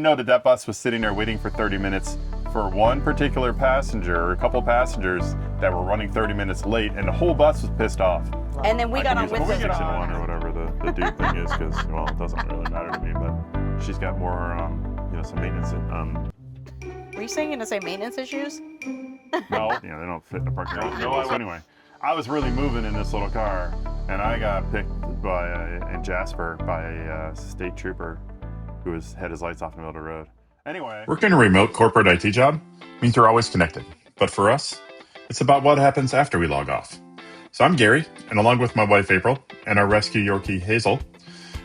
Know that that bus was sitting there waiting for 30 minutes for one particular passenger or a couple passengers that were running 30 minutes late, and the whole bus was pissed off. And then we got on with the it. 6 in 1 or whatever the dude thing is, because, well, it doesn't really matter to me, but she's got more, some maintenance. Were you saying going to say maintenance issues? No, they don't fit in the parking lot. So anyway, I was really moving in this little car, and I got picked in Jasper by a state trooper who had his lights off in the middle of the road. Anyway. Working a remote corporate IT job means we're always connected. But for us, it's about what happens after we log off. So I'm Gary, and along with my wife April and our rescue Yorkie Hazel,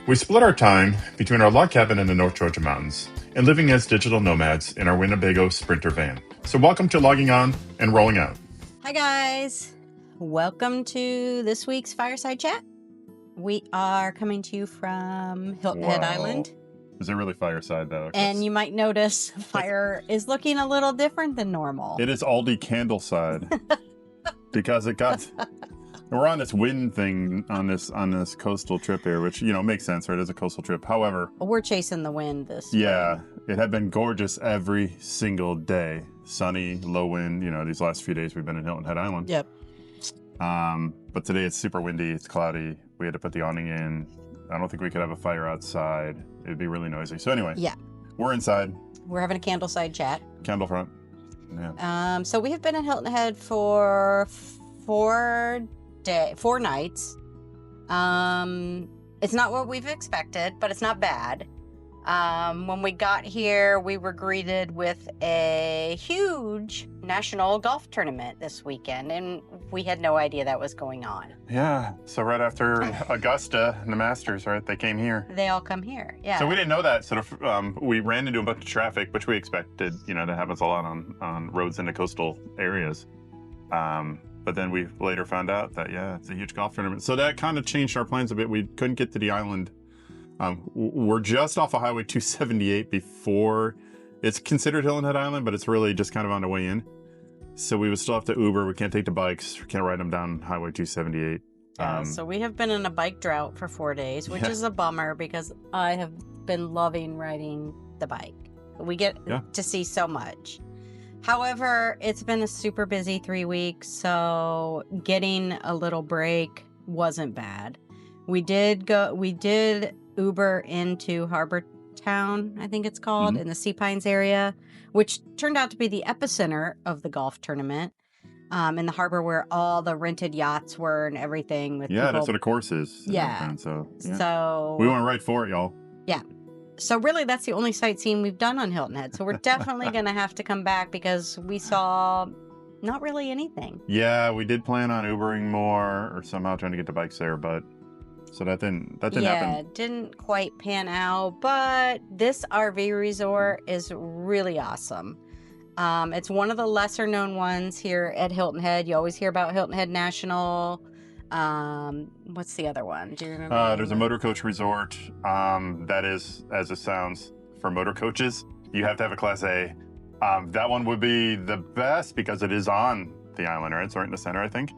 we split our time between our log cabin in the North Georgia mountains and living as digital nomads in our Winnebago Sprinter van. So welcome to Logging On and Rolling Out. Hi guys, welcome to this week's Fireside Chat. We are coming to you from Hilton Head Island. Is it really Fireside though? And you might notice fire is looking a little different than normal. It is Aldi candle side because we're on this wind thing on this coastal trip here, which makes sense, right? It's a coastal trip. However, we're chasing the wind this yeah, spring. It had been gorgeous every single day, sunny, low wind. These last few days we've been in Hilton Head Island. Yep. But today it's super windy. It's cloudy. We had to put the awning in. I don't think we could have a fire outside. It'd be really noisy. So anyway, yeah, we're inside. We're having a candleside chat. Candle front. Yeah. So we have been in Hilton Head for 4 nights. It's not what we've expected, but it's not bad. When we got here, we were greeted with a huge national golf tournament this weekend, and we had no idea that was going on. Yeah, so right after Augusta and the Masters, right, they came here. They all come here, yeah. So we didn't know that, we ran into a bunch of traffic, which we expected, that happens a lot on roads into coastal areas. But then we later found out that, yeah, it's a huge golf tournament. So that kind of changed our plans a bit. We couldn't get to the island. We're just off of Highway 278 before it's considered Hilton Head Island, but it's really just kind of on the way in. So we would still have to Uber. We can't take the bikes. We can't ride them down Highway 278. So we have been in a bike drought for 4 days, which is a bummer because I have been loving riding the bike. We get to see so much. However, it's been a super busy 3 weeks, so getting a little break wasn't bad. We did Uber into Harbor Town, I think it's called, in the Sea Pines area, which turned out to be the epicenter of the golf tournament, in the harbor where all the rented yachts were and everything. With people. That's what a course is. Yeah. So we went right for it, y'all. Yeah. So really, that's the only sightseeing we've done on Hilton Head. So we're definitely going to have to come back because we saw not really anything. Yeah, we did plan on Ubering more or somehow trying to get the bikes there, but so that didn't happen. Yeah, it didn't quite pan out, but this RV resort is really awesome. It's one of the lesser known ones here at Hilton Head. You always hear about Hilton Head National. What's the other one? Do you remember? There's a motor coach resort that is, as it sounds, for motor coaches. You have to have a Class A. That one would be the best because it is on the island, right? It's right in the center, I think.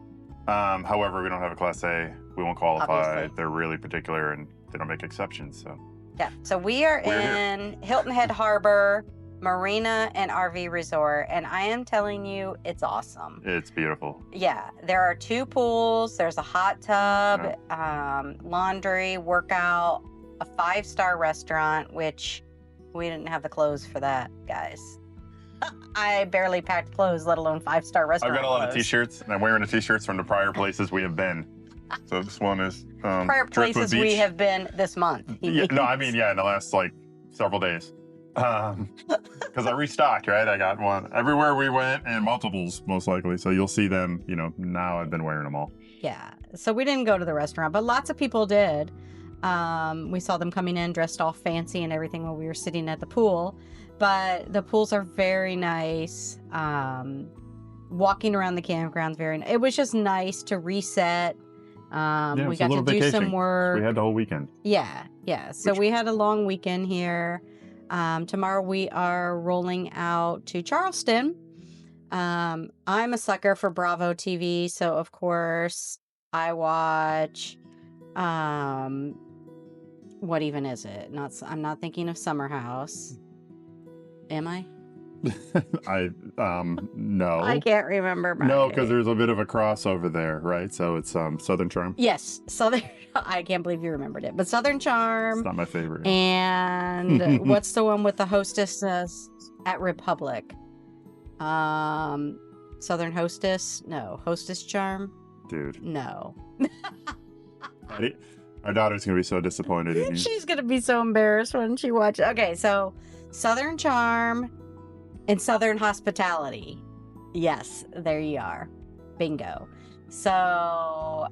However, we don't have a Class A. We won't qualify. Obviously. They're really particular and they don't make exceptions. So yeah. So we're in Hilton Head Harbor Marina and RV Resort, and I am telling you, it's awesome. It's beautiful. Yeah, there are 2 pools. There's a hot tub, laundry, workout, a 5-star restaurant, which we didn't have the clothes for that, guys. I barely packed clothes, let alone 5-star restaurant. I've got a lot of t-shirts, and I'm wearing the t-shirts from the prior places we have been. So this one is prior places we have been this month. Yeah, no, I mean, in the last several days. Because I restocked, right? I got one everywhere we went and multiples, most likely. So you'll see them, now I've been wearing them all. Yeah. So we didn't go to the restaurant, but lots of people did. We saw them coming in dressed all fancy and everything while we were sitting at the pool. But the pools are very nice. Walking around the campground's very nice. It was just nice to reset. We got to do some work. We had the whole weekend. Yeah. So we had a long weekend here. Tomorrow we are rolling out to Charleston. I'm a sucker for Bravo TV, so of course I watch what even is it? I'm not thinking of Summer House. Am I? No. I can't remember. No, because there's a bit of a crossover there, right? So it's Southern Charm. Yes, Southern. I can't believe you remembered it, but Southern Charm. It's not my favorite. And what's the one with the hostesses at Republic? Southern Hostess? No, Hostess Charm. Dude. No. Our daughter's gonna be so disappointed in you. She's gonna be so embarrassed when she watches. Okay, so Southern Charm and Southern Hospitality. Yes, there you are. Bingo. So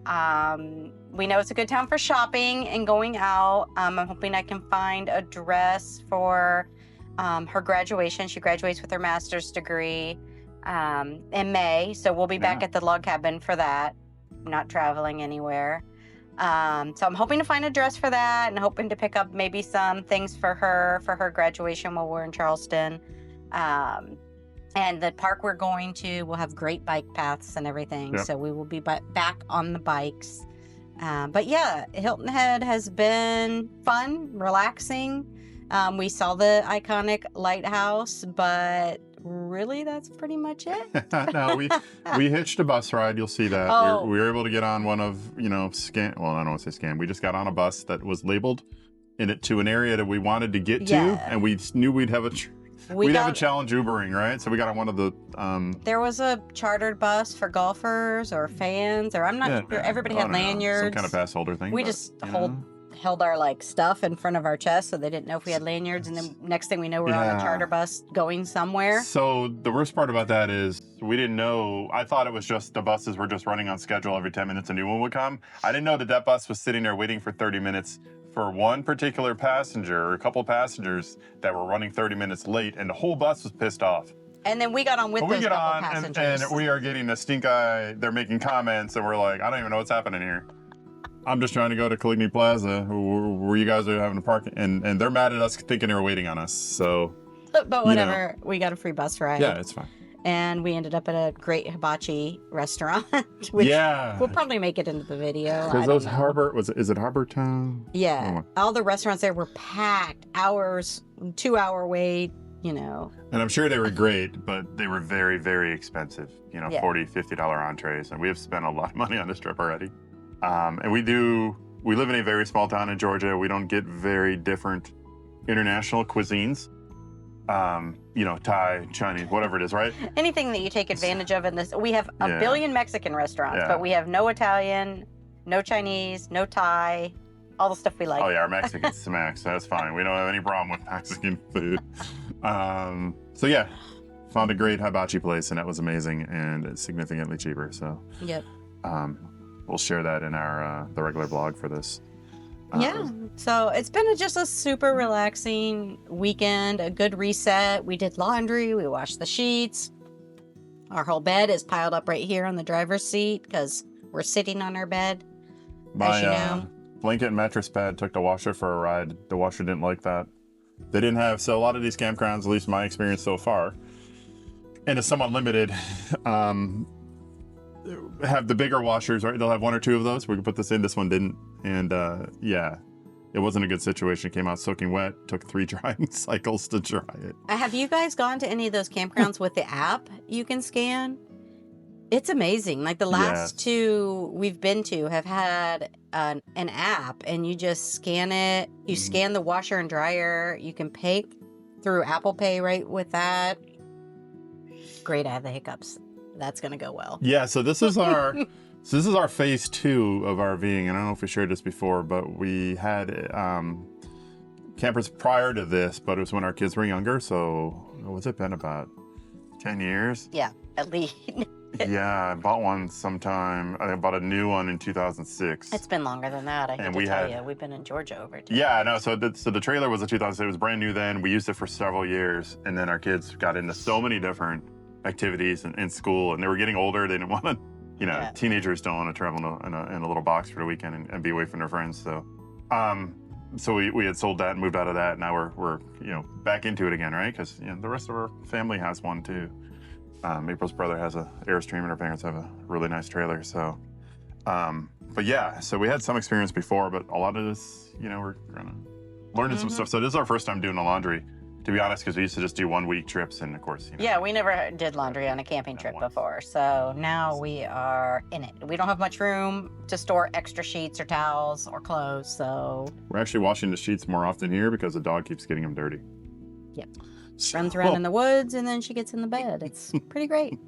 we know it's a good time for shopping and going out. I'm hoping I can find a dress for her graduation. She graduates with her master's degree in May. So we'll be back at the log cabin for that. Not traveling anywhere. So I'm hoping to find a dress for that and hoping to pick up maybe some things for her graduation while we're in Charleston. And the park we're going to will have great bike paths and everything. So we will be back on the bikes. But yeah, Hilton Head has been fun, relaxing. We saw the iconic lighthouse, but really that's pretty much it. No, we hitched a bus ride. You'll see that. Oh. We were able to get on one of, scan. Well, I don't want to say scan. We just got on a bus that was labeled in it to an area that we wanted to get to. And we knew we'd have a challenge Ubering, right? So we got on one of the... There was a chartered bus for golfers or fans, or I'm not sure. Everybody had lanyards. Some kind of pass holder thing. We just held our stuff in front of our chest, so they didn't know if we had lanyards. And then next thing we know, we're on a charter bus going somewhere. So the worst part about that is we didn't know. I thought it was just the buses were just running on schedule. Every 10 minutes a new one would come. I didn't know that bus was sitting there waiting for 30 minutes for one particular passenger or a couple passengers that were running 30 minutes late, and the whole bus was pissed off. And then we got on with those couple passengers. And we are getting a stink eye. They're making comments, and we're like, I don't even know what's happening here. I'm just trying to go to Caligny Plaza, where you guys are having a park, and they're mad at us thinking they were waiting on us. So, but whatever, we got a free bus ride. Yeah, it's fine. And we ended up at a great hibachi restaurant, which we'll probably make it into the video. Because those is it Harbor Town? Yeah, all the restaurants there were packed, 2-hour wait, And I'm sure they were great, but they were very, very expensive. $40, $50 entrees, and we have spent a lot of money on this trip already. And we live in a very small town in Georgia. We don't get very different international cuisines. Thai, Chinese, whatever it is, right? Anything that you take advantage of in this. We have a billion Mexican restaurants, but we have no Italian, no Chinese, no Thai, all the stuff we like. Oh yeah, our Mexican smacks. That's fine. We don't have any problem with Mexican food. So yeah, found a great hibachi place, and that was amazing, and it's significantly cheaper. So we'll share that in our the regular blog for this. So it's been just a super relaxing weekend, a good reset. We did laundry, we washed the sheets. Our whole bed is piled up right here on the driver's seat because we're sitting on our bed. My blanket and mattress pad took the washer for a ride. The washer didn't like that. They didn't have, so a lot of these campgrounds, at least my experience so far, and it's somewhat limited, have the bigger washers, right? They'll have one or two of those. We could put this in. This one didn't. And it wasn't a good situation. It came out soaking wet. Took 3 drying cycles to dry it. Have you guys gone to any of those campgrounds with the app you can scan? It's amazing. Like the last 2 we've been to have had an app, and you just scan it. You scan the washer and dryer. You can pay through Apple Pay right with that. Great, I have the hiccups. That's gonna go well. Yeah, so this is our phase 2 of RVing, and I don't know if we shared this before, but we had campers prior to this, but it was when our kids were younger. So what's it been, about 10 years? Yeah, at least. Yeah, I bought one sometime. I bought a new one in 2006. It's been longer than that. I hate to tell you, we've been in Georgia over 10 years. Yeah, no. So the trailer was a 2006. It was brand new then. We used it for several years, and then our kids got into so many different activities in school, and they were getting older. They didn't want to, teenagers don't want to travel in a little box for the weekend and be away from their friends. So, so we had sold that and moved out of that. Now we're back into it again, right? Because the rest of our family has one too. April's brother has a Airstream, and her parents have a really nice trailer. So, but yeah, so we had some experience before, but a lot of this, we're kind of learning some stuff. So this is our first time doing the laundry. To be honest, because we used to just do 1 week trips, and of course, Yeah, we never did laundry on a camping trip before, so now we are in it. We don't have much room to store extra sheets or towels or clothes, so... We're actually washing the sheets more often here because the dog keeps getting them dirty. Yep. Runs around in the woods, and then she gets in the bed. It's pretty great.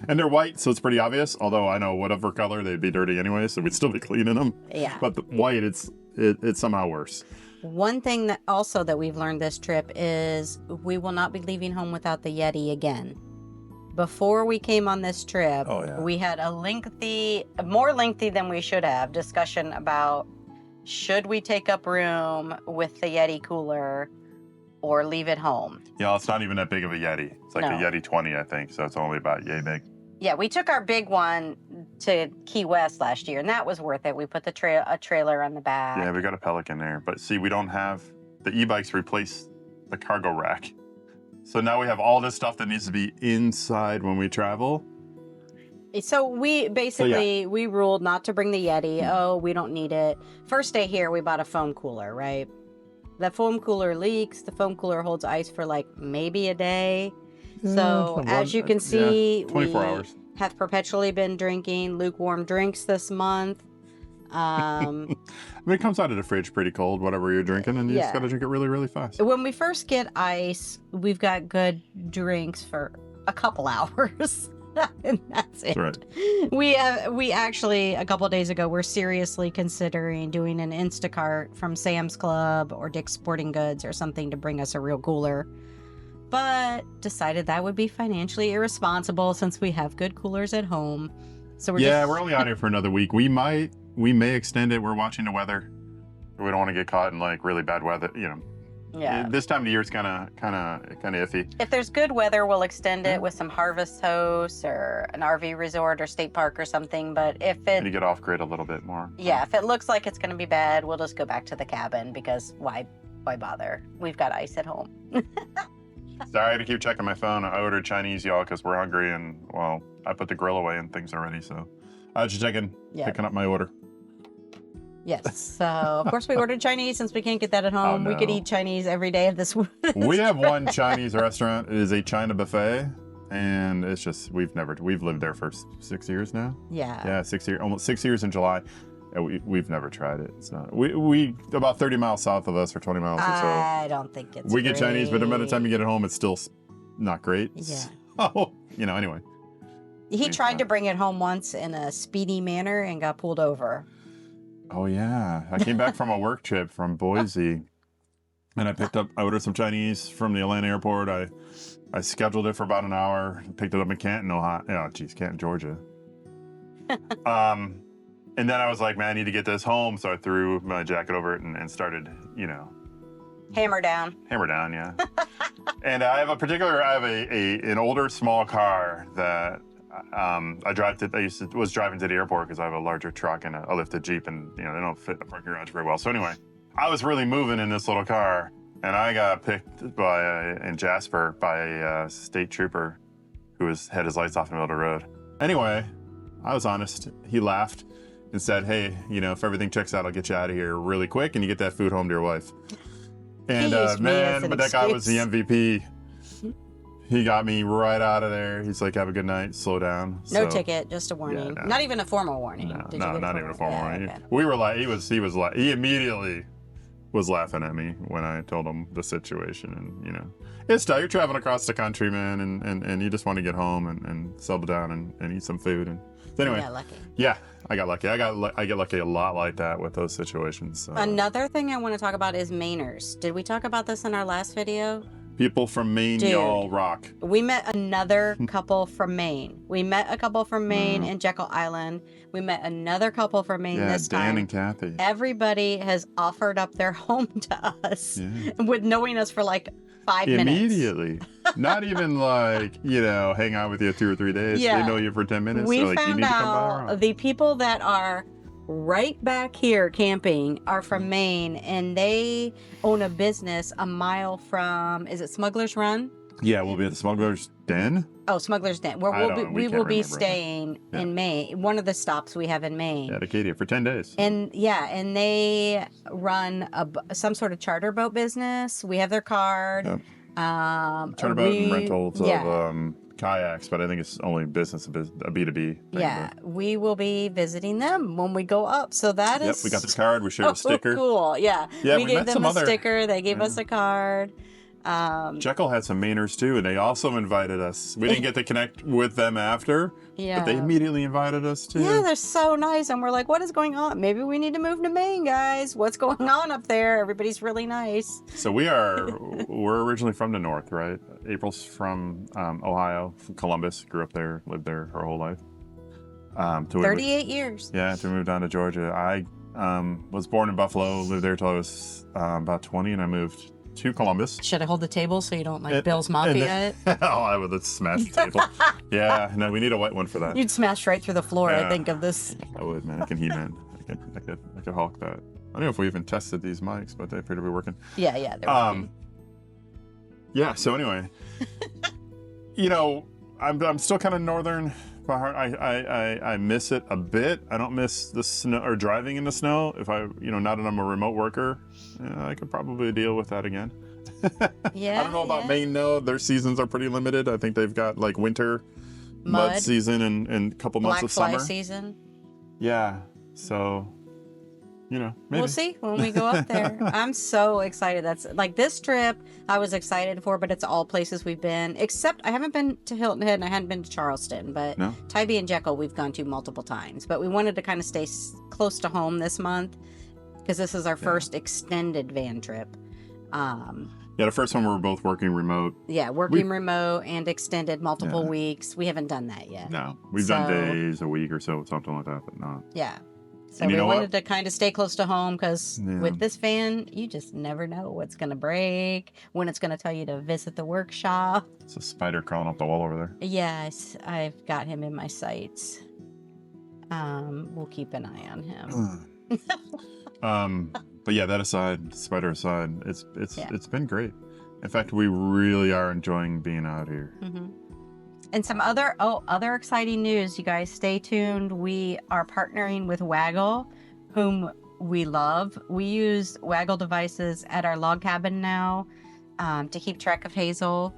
And they're white, so it's pretty obvious, although I know whatever color, they'd be dirty anyway, so we'd still be cleaning them. Yeah. But the white, it's somehow worse. One thing that also that we've learned this trip is we will not be leaving home without the Yeti again. Before we came on this trip, we had a more lengthy than we should have, discussion about should we take up room with the Yeti cooler or leave it home. Yeah, it's not even that big of a Yeti. It's like a Yeti 20, I think, so it's only about yay big. Yeah, we took our big one to Key West last year, and that was worth it. We put a trailer on the back. Yeah, we got a Pelican there. But see, we don't have... The e-bikes replace the cargo rack. So now we have all this stuff that needs to be inside when we travel. So we basically, we ruled not to bring the Yeti. Oh, we don't need it. First day here, we bought a foam cooler, right? The foam cooler leaks. The foam cooler holds ice for like maybe a day. So as you can see, 24 hours. Have perpetually been drinking lukewarm drinks this month. I mean, it comes out of the fridge pretty cold, whatever you're drinking, and you just got to drink it really, really fast. When we first get ice, we've got good drinks for a couple hours. And that's it. That's right. We actually, a couple of days ago, we're seriously considering doing an Instacart from Sam's Club or Dick's Sporting Goods or something to bring us a real cooler. But decided that would be financially irresponsible since we have good coolers at home. So we're only out here for another week. We may extend it. We're watching the weather. We don't want to get caught in like really bad weather, you know. Yeah. This time of the year is kind of iffy. If there's good weather, we'll extend it with some harvest hosts or an RV resort or state park or something. But if it... And you get off grid a little bit more. Yeah, if it looks like it's going to be bad, we'll just go back to the cabin because why bother? We've got ice at home. Sorry, I had to keep checking my phone. I ordered Chinese, y'all, because we're hungry, and, well, I put the grill away and things already, so I was just picking up my order. Yes, so, of course, we ordered Chinese since we can't get that at home. We could eat Chinese every day of this week. We have one Chinese restaurant. It is a China buffet, and it's just, we've lived there for 6 years now. Yeah. Yeah, 6 years, almost 6 years in July. We've never tried it. So we about 30 miles south of us or 20 miles or so. I don't think it's get Chinese, but by the time you get it home, it's still not great. Yeah. So, anyway. He tried to bring it home once in a speedy manner and got pulled over. Oh, yeah. I came back from a work trip from Boise, and I ordered some Chinese from the Atlanta airport. I scheduled it for about an hour, picked it up in Canton, Ohio. Canton, Georgia. And then I was like, man, I need to get this home. So I threw my jacket over it and started, Hammer down. Hammer down, yeah. And I have an older small car that was driving to the airport because I have a larger truck and a lifted Jeep, and they don't fit in the parking garage very well. So anyway, I was really moving in this little car, and I got picked in Jasper by a state trooper who had his lights off in the middle of the road. Anyway, I was honest. He laughed and said, hey, if everything checks out, I'll get you out of here really quick and you get that food home to your wife. And that guy was the MVP. He got me right out of there. He's like, have a good night, slow down. No ticket, just a warning. Yeah, no. Not even a formal warning. No, not even a formal warning. Okay. We were like, he immediately was laughing at me when I told him the situation. And, it's tough. You're traveling across the country, man, and you just want to get home and settle down and eat some food. And so anyway, lucky. Yeah, I got lucky. I get lucky a lot like that with those situations. So. Another thing I want to talk about is Mainers. Did we talk about this in our last video? People from Maine, y'all rock. We met another couple from Maine. We met a couple from Maine in Jekyll Island. We met another couple from Maine this time. Dan and Kathy. Everybody has offered up their home to us with knowing us for like 5 minutes. Immediately. Not even like, hang out with you 2 or 3 days. Yeah. They know you for 10 minutes. We found out the people that are right back here camping are from Maine, and they own a business a mile from, is it Smuggler's Run? Yeah, we'll be at the Smuggler's Den. Oh, Smuggler's Den. Where we will be staying in Maine. One of the stops we have in Maine. Yeah, Acadia for 10 days. And they run some sort of charter boat business. We have their card. Yep. Turnabout and rentals of kayaks, but I think it's only business, a B2B thing. Yeah, we will be visiting them when we go up. So that is... Yep, we got the card. We shared a sticker. Cool, yeah. Yeah, we gave them a sticker. They gave Yeah. us a card. Jekyll had some Mainers too, and they also invited us. We didn't get to connect with them after, Yeah. but they immediately invited us too. Yeah, they're so nice. And we're like, what is going on? Maybe we need to move to Maine, guys. What's going on up there? Everybody's really nice. So we're originally from the north, right? April's from Ohio, from Columbus, grew up there, lived there her whole life. 38 years. Yeah, to move down to Georgia. I was born in Buffalo, lived there till I was about 20, and I moved to Columbus. Should I hold the table so you don't like Bill's Mafia it? Oh, I would have smashed the table. Yeah, no, we need a white one for that. You'd smash right through the floor, Yeah. I think, of this. I would, man. I can He-Man. I could Hulk that. I don't know if we even tested these mics, but they appear to be working. Yeah, they're working. Yeah, so anyway, I'm still kind of northern by heart. I miss it a bit. I don't miss the snow or driving in the snow. If I, now that I'm a remote worker, I could probably deal with that again. Yeah. I don't know about Maine, though. Their seasons are pretty limited. I think they've got like winter mud season and a couple months of summer. Black fly season. Yeah, so maybe. We'll see when we go up there. I'm so excited. That's like this trip I was excited for, but it's all places we've been, except I haven't been to Hilton Head and I hadn't been to Charleston, but No? Tybee and Jekyll we've gone to multiple times. But we wanted to kind of stay close to home this month because this is our first extended van trip. Yeah, the first one we were both working remote. Yeah, working remote and extended multiple weeks. We haven't done that yet. No, we've done days, a week or so, something like that, but not. Yeah. So And we you know wanted to kind of stay close to home because Yeah. with this van, you just never know what's going to break, when it's going to tell you to visit the workshop. It's a spider crawling up the wall over there. Yes, I've got him in my sights. We'll keep an eye on him. But yeah, that aside, spider aside, it's been great. In fact, we really are enjoying being out here. Mm-hmm. And some other exciting news, you guys. Stay tuned. We are partnering with Waggle, whom we love. We use Waggle devices at our log cabin now to keep track of Hazel.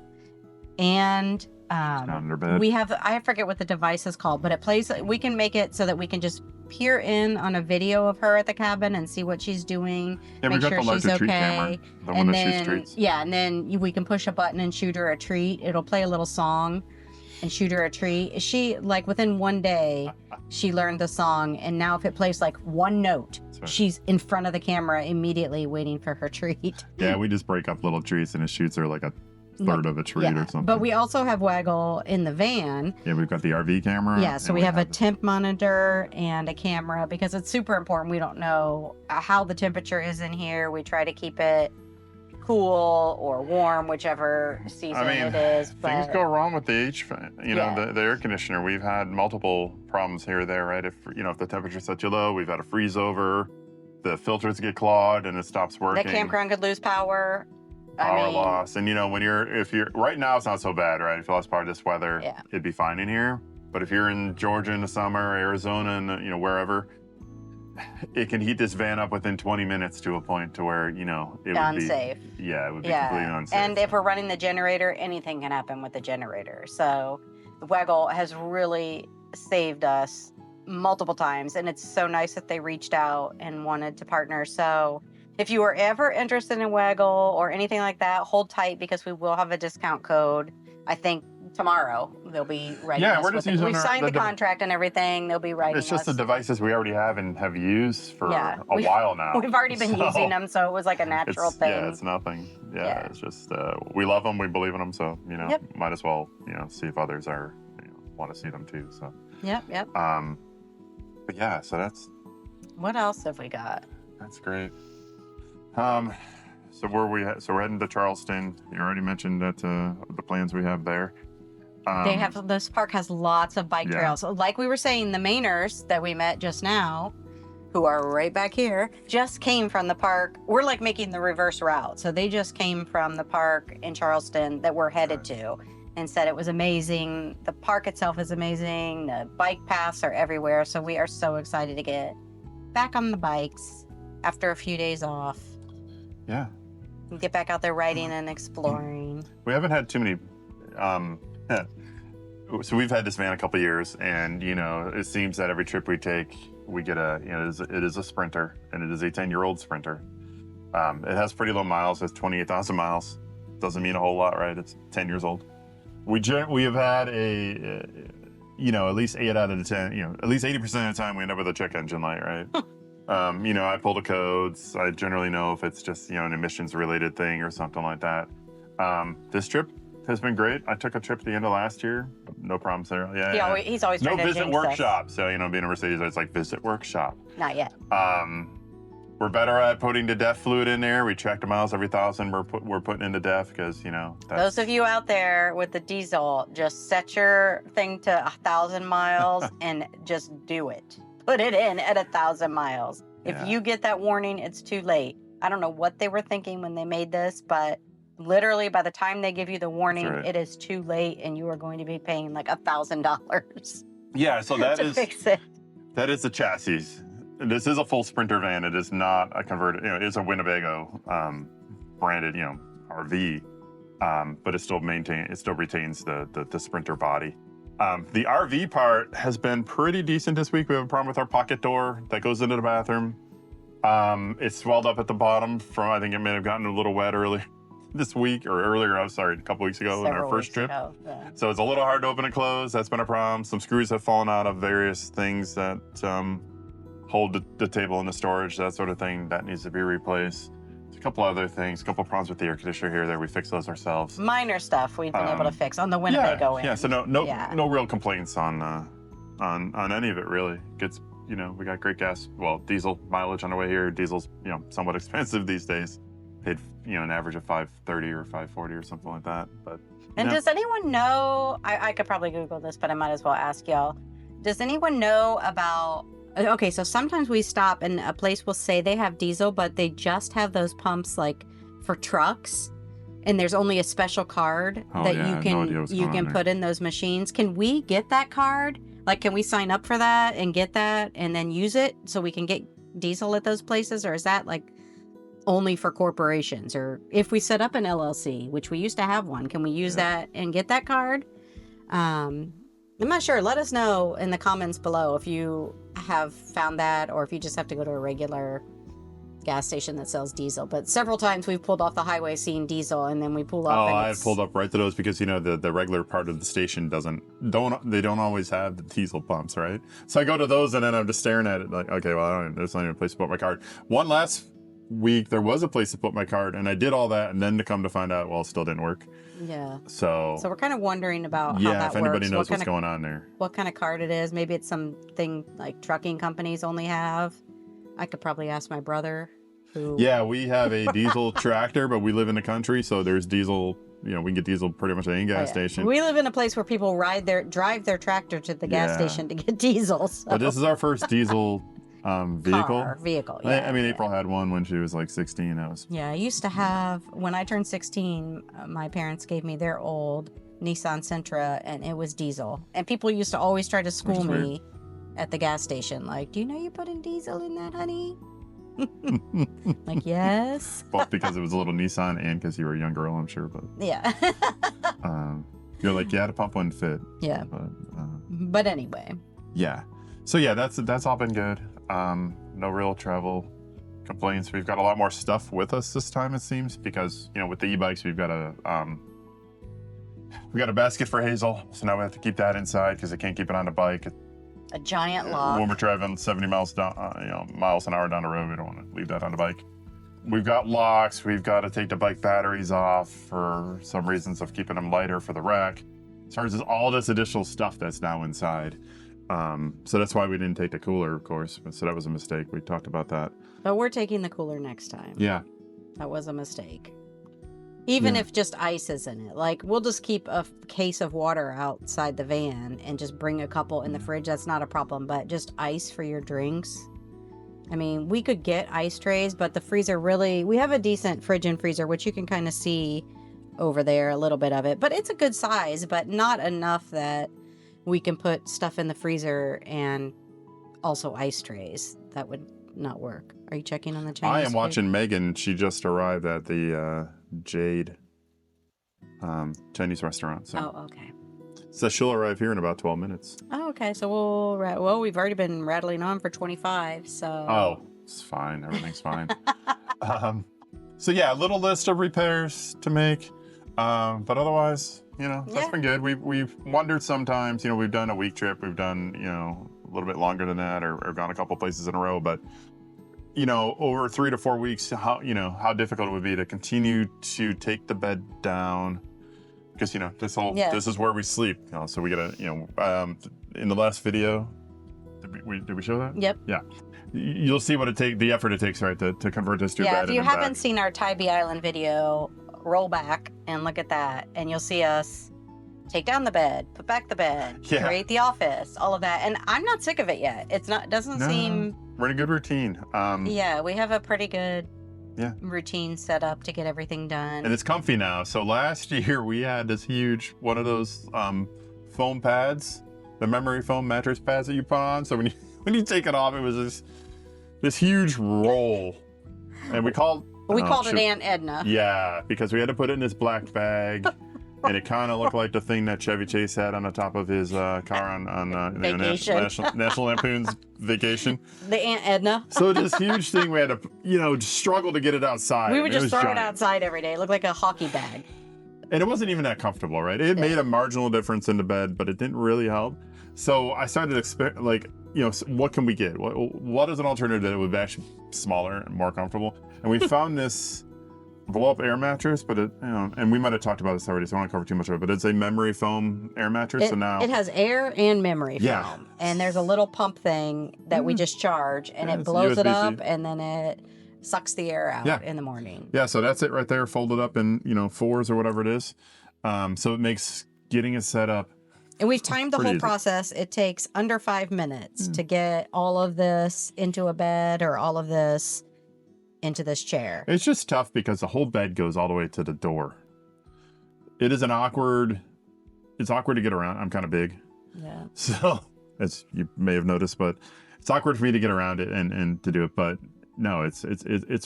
And Down in her bed. we have, I forget what the device is called, but it plays, we can make it so that we can just peer in on a video of her at the cabin and see what she's doing, Yeah, make we got sure the she's larger treat okay. camera, the one And that then, shoots treats. yeah, and then we can push a button and shoot her a treat. It'll play a little song and shoot her a treat. She, like, within one day, she learned the song, and now if it plays like one note, right. she's in front of the camera immediately waiting for her treat. Yeah, we just break up little treats and it shoots her like a third of a treat or something. But we also have Waggle in the van. Yeah, we've got the RV camera. Yeah, so and we have a temp monitor and a camera because it's super important. We don't know how the temperature is in here. We try to keep it cool or warm, whichever season it is. But things go wrong with the the air conditioner. We've had multiple problems here or there, right? If the temperature's set too low, we've had a freeze over, the filters get clogged and it stops working. the campground could lose power. Power loss. And if you're right now, it's not so bad, right? If you lost power this weather, it'd be fine in here. But if you're in Georgia in the summer, Arizona, and wherever, it can heat this van up within 20 minutes to a point to where, it would be unsafe. Yeah, it would be completely unsafe. And if we're running the generator, anything can happen with the generator. So Waggle has really saved us multiple times, and it's so nice that they reached out and wanted to partner. So if you are ever interested in Waggle or anything like that, hold tight because we will have a discount code. I think tomorrow they'll be writing us we're just with it. using We've signed the contract and everything. They'll be writing It's just the us. devices we already have and have used for a while now. We've already been using them, so it was like a natural thing. Yeah, it's nothing. Yeah, it's just we love them, we believe in them, so might as well see if others are want to see them too. So Yep. but yeah, so that's What else have we got? That's great. So we're heading to Charleston. You already mentioned that the plans we have there. This park has lots of bike trails. Like we were saying, the Mainers that we met just now, who are right back here, just came from the park. We're like making the reverse route. So they just came from the park in Charleston that we're headed to and said it was amazing. The park itself is amazing. The bike paths are everywhere. So we are so excited to get back on the bikes after a few days off. Yeah. Get back out there riding and exploring. We haven't had too many. So we've had this van a couple years, and it seems that every trip we take, we get it is a Sprinter, and it is a 10-year-old Sprinter. It has pretty low miles. It's 28,000 miles. Doesn't mean a whole lot, right? It's 10 years old. We have had at least 8 out of the 10. At least 80% of the time we end up with a check engine light, right? I pull the codes. I generally know if it's just an emissions related thing or something like that. This trip has been great. I took a trip at the end of last year. No problems there. Yeah. He's always no trying to visit jinx workshop. us. So being a Mercedes, it's like visit workshop. Not yet. We're better at putting the DEF fluid in there. We track the miles every 1,000. We're putting into DEF because Those of you out there with the diesel, just set your thing to 1,000 miles and just do it. Put it in at 1,000 miles. Yeah. If you get that warning, it's too late. I don't know what they were thinking when they made this, but literally by the time they give you the warning, right. It is too late, and you are going to be paying like $1,000. Yeah, so that is fix it. That is the chassis. This is a full Sprinter van. It is not a converted. It's a Winnebago branded, RV, but it still retains the Sprinter body. The RV part has been pretty decent this week. We have a problem with our pocket door that goes into the bathroom. It's swelled up at the bottom from, I think it may have gotten a little wet early this week or earlier. I'm sorry, a couple weeks ago in our first trip. Yeah. So it's a little hard to open and close. That's been a problem. Some screws have fallen out of various things that hold the table in the storage, that sort of thing. That needs to be replaced. There's a couple other things, a couple problems with the air conditioner here there. We fixed those ourselves. Minor stuff we've been able to fix on the Winnebago end. Yeah, so no real complaints on any of it really. Gets we got great gas, diesel mileage on the way here. Diesel's somewhat expensive these days. Paid an average of $5.30 or $5.40 or something like that. But does anyone know? I could probably Google this, but I might as well ask y'all. Does anyone know about? Okay, so sometimes we stop and a place will say they have diesel, but they just have those pumps like for trucks, and there's only a special card that you can put in those machines. Can we get that card? Like, can we sign up for that and get that and then use it so we can get diesel at those places? Or is that like only for corporations? Or if we set up an LLC, which we used to have one, can we use that and get that card? I'm not sure. Let us know in the comments below if you have found that or if you just have to go to a regular gas station that sells diesel. But several times we've pulled off the highway seeing diesel, and then we pull up. I pulled up right to those because the regular part of the station don't always have the diesel pumps, right? So I go to those and then I'm just staring at it like, okay, there's not even a place to put my card. One last week there was a place to put my card, and I did all that, and then to come to find out, it still didn't work. Yeah. So we're kind of wondering about how that works. If anybody knows what's going on there. What kind of card it is. Maybe it's something like trucking companies only have. I could probably ask my brother. Yeah, we have a diesel tractor, but we live in the country, so there's diesel. We can get diesel pretty much at any gas station. We live in a place where people drive their tractor to the gas station to get diesel. So. But this is our first diesel vehicle. Yeah, April had one when she was like 16. I used to have, when I turned 16, my parents gave me their old Nissan Sentra, and it was diesel. And people used to always try to school me at the gas station, like, do you know you're putting diesel in that, honey? Like, yes. Both because it was a little Nissan and because you were a young girl, I'm sure. But yeah. You're like, the pump wouldn't fit. Yeah. But anyway. Yeah. So that's all been good. No real travel complaints. We've got a lot more stuff with us this time, it seems, because with the e-bikes we've got a basket for Hazel, so now we have to keep that inside because I can't keep it on the bike. A giant log. When we're driving 70 miles miles an hour down the road, we don't want to leave that on the bike. We've got locks. We've got to take the bike batteries off for some reasons of keeping them lighter for the rack. As far as all this additional stuff that's now inside. So that's why we didn't take the cooler, of course. So that was a mistake. We talked about that. But we're taking the cooler next time. Yeah. That was a mistake. Even if just ice is in it. Like, we'll just keep a case of water outside the van and just bring a couple in the fridge. That's not a problem. But just ice for your drinks. I mean, we could get ice trays, but the freezer we have a decent fridge and freezer, which you can kind of see over there, a little bit of it. But it's a good size, but not enough that we can put stuff in the freezer and also ice trays. That would not work. Are you checking on the Chinese I am watching Megan. She just arrived at the Jade Chinese restaurant. So. Oh, okay. So she'll arrive here in about 12 minutes. Oh, okay. So we've already been rattling on for 25. So. Oh, it's fine. Everything's fine. So yeah, a little list of repairs to make, but otherwise, that's been good. We've wondered sometimes. We've done a week trip. We've done a little bit longer than that, or gone a couple places in a row. But over 3 to 4 weeks, how difficult it would be to continue to take the bed down. Because this is where we sleep. So we gotta in the last video, did we show that? Yep. Yeah. You'll see what the effort it takes, right, to convert this to a bed. Yeah, if you haven't back. seen our Tybee Island video, roll back and look at that, and you'll see us take down the bed, put back the bed, create the office, all of that. And I'm not sick of it yet. Doesn't seem. We're in a good routine. Yeah, we have a pretty good. Routine set up to get everything done. And it's comfy now. So last year we had this huge one of those foam pads, the memory foam mattress pads that you put on. So when you take it off, it was this huge roll, and we called it Aunt Edna. Yeah, because we had to put it in this black bag. And it kind of looked like the thing that Chevy Chase had on the top of his car on National Lampoon's Vacation. The Aunt Edna. So this huge thing, we had to, struggle to get it outside. We would just throw it outside every day. It looked like a hockey bag. And it wasn't even that comfortable, right? It made a marginal difference in the bed, but it didn't really help. So I started to expect, what can we get? What is an alternative that would be actually smaller and more comfortable? And we found this blow-up air mattress, but and we might have talked about this already, so I don't want to cover too much of it, but it's a memory foam air mattress. So now it has air and memory foam, and there's a little pump thing that we just charge, and it blows it up, and then it sucks the air out in the morning. Yeah, so that's it right there, folded up in 4s or whatever it is. So it makes getting it set up. And we've timed the whole process. It takes under 5 minutes to get all of this into a bed, or all of this into this chair. It's just tough because the whole bed goes all the way to the door. It's awkward to get around. I'm kind of big. Yeah. So, as you may have noticed, but it's awkward for me to get around it and to do it. But no, it's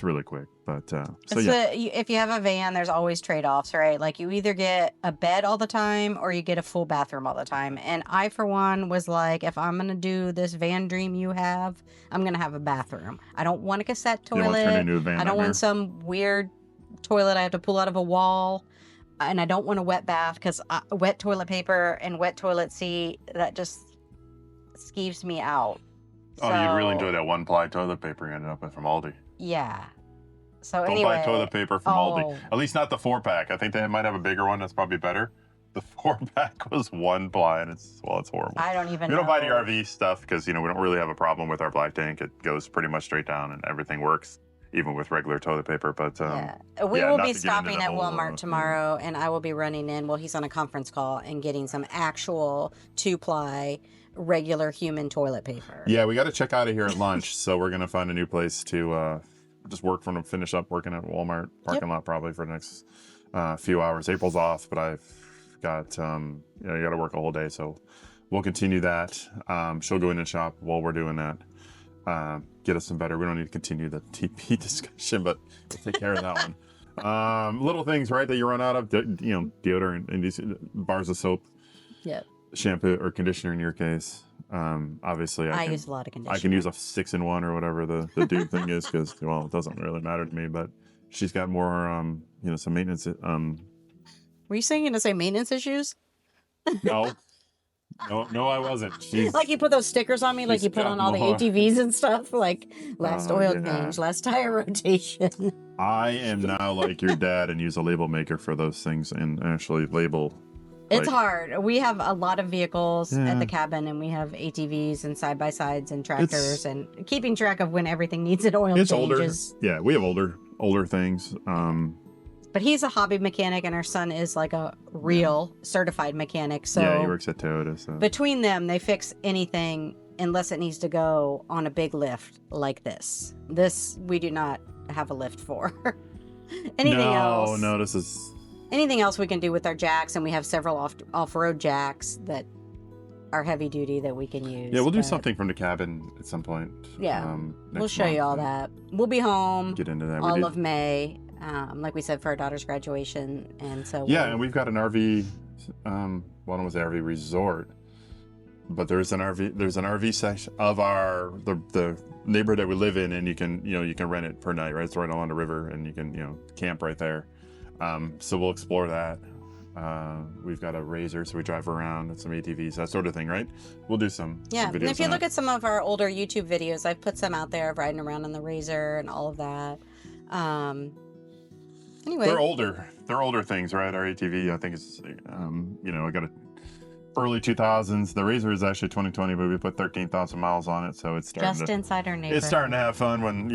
really quick. But if you have a van, there's always trade-offs, right? Like you either get a bed all the time or you get a full bathroom all the time. And I, for one, was like, if I'm gonna do this van dream you have, I'm gonna have a bathroom. I don't want a cassette toilet. I don't want some weird toilet I have to pull out of a wall. And I don't want a wet bath, because wet toilet paper and wet toilet seat, that just skeeves me out. Oh, so, you'd really enjoy that one-ply toilet paper you ended up with from Aldi. Yeah. So don't buy toilet paper from Aldi. At least not the 4-pack. I think they might have a bigger one that's probably better. The 4-pack was 1-ply, and it's horrible. I don't even know. We don't buy the RV stuff because, we don't really have a problem with our black tank. It goes pretty much straight down, and everything works, even with regular toilet paper. But we will be stopping at Walmart tomorrow, and I will be running in while he's on a conference call and getting some actual 2-ply regular human toilet paper. Yeah, we got to check out of here at lunch, so we're going to find a new place to just finish up working at Walmart parking lot probably for the next few hours. April's off, but I've got, you got to work a whole day, so we'll continue that. She'll go in and shop while we're doing that. Get us some better. We don't need to continue the TP discussion, but we'll take care of that one. Little things, right, that you run out of, deodorant and these bars of soap. Yeah. Shampoo or conditioner in your case. Obviously, I use a lot of conditioner. I can use a 6-in-1 or whatever the dude thing is, because it doesn't really matter to me. But she's got more, some maintenance. Were you saying you're gonna say maintenance issues? No, I wasn't. Jeez. Like you put those stickers on me, like you put on all the ATVs and stuff, like last oil change, last tire rotation. I am now like your dad and use a label maker for those things and actually label. It's hard. We have a lot of vehicles at the cabin, and we have ATVs and side-by-sides and tractors, and keeping track of when everything needs an oil change. Older. Yeah, we have older things. But he's a hobby mechanic, and our son is like a real certified mechanic. So yeah, he works at Toyota. So between them, they fix anything unless it needs to go on a big lift like this. This we do not have a lift for. Anything else? No, this is. Anything else we can do with our jacks, and we have several off-road jacks that are heavy duty that we can use. Yeah, we'll do something from the cabin at some point. Yeah, we'll show you all that. We'll be home. Get into that all of May. like we said, for our daughter's graduation. And so and we've got an RV. One was the RV resort, but there's an RV section of the neighborhood that we live in, and you can rent it per night, right? It's right along the river, and you can camp right there. So we'll explore that. We've got a Razor, so we drive around, and some ATVs, that sort of thing, right? We'll do some videos. And if you look at some of our older YouTube videos, I've put some out there of riding around on the Razor and all of that. Anyway, they're older things, right? Our ATV, I think it's I got a early 2000s. The Razor is actually 2020, but we put 13,000 miles on it, so it's starting just inside our neighborhood. It's starting to have fun when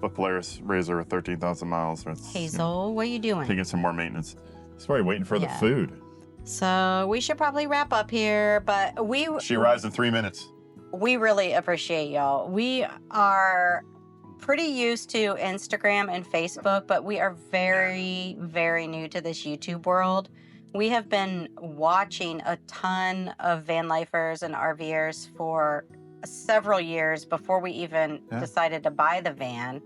a Polaris Razor with 13,000 miles. Hazel, what are you doing? Taking some more maintenance. He's probably waiting for the food. So we should probably wrap up here, but she arrives in 3 minutes. We really appreciate y'all. We are pretty used to Instagram and Facebook, but we are very, very new to this YouTube world. We have been watching a ton of van lifers and RVers for several years before we even decided to buy the van.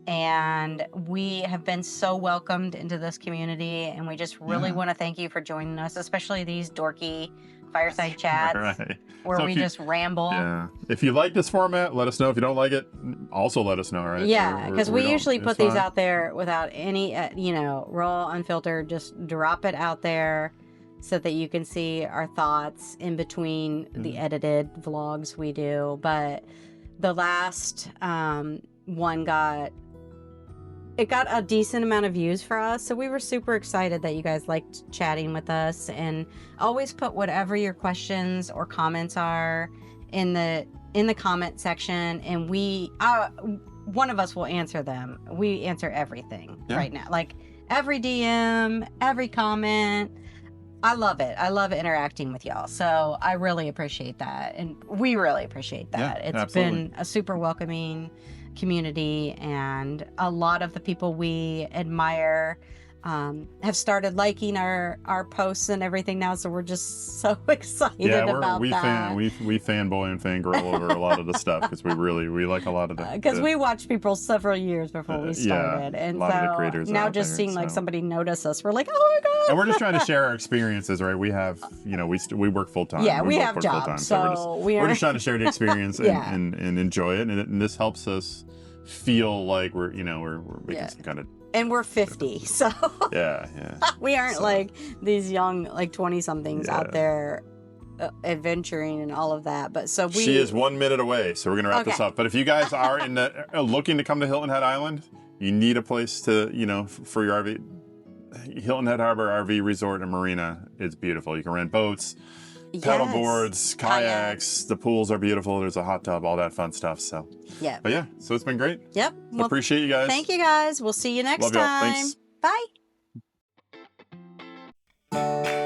And we have been so welcomed into this community, and we just really want to thank you for joining us, especially these dorky fireside chats where we just ramble. Yeah. If you like this format, let us know. If you don't like it, also let us know, right? Yeah, because we usually put these out there without any, raw, unfiltered, just drop it out there so that you can see our thoughts in between the edited vlogs we do. But the last one got a decent amount of views for us, so we were super excited that you guys liked chatting with us. And always put whatever your questions or comments are in the comment section, and one of us will answer them. We answer everything right now, like every DM, every comment. I love it. I love interacting with y'all, so I really appreciate that, and we really appreciate that. It's been a super welcoming community, and a lot of the people we admire have started liking our posts and everything now, so we're just so excited about that. We fanboy and fangirl over a lot of the stuff because we like a lot of the because we watched people several years before we started, and a lot of the creators now just there, seeing like somebody notice us, we're like, oh my god! And we're just trying to share our experiences, right? We have we work full time. Yeah, we have jobs, so we're just trying to share the experience and enjoy it, and this helps us feel like we're making some kind of. And we're 50, so yeah. We aren't like these young, like 20-somethings out there adventuring and all of that. But so she is 1 minute away, so we're gonna wrap this up. But if you guys are looking to come to Hilton Head Island, you need a place to for your RV. Hilton Head Harbor RV Resort and Marina is beautiful. You can rent boats, paddle boards, kayaks. The pools are beautiful. There's a hot tub, all that fun stuff. So so it's been great. Yep. Well, appreciate you guys. Thank you guys. We'll see you next time. Thanks. Bye.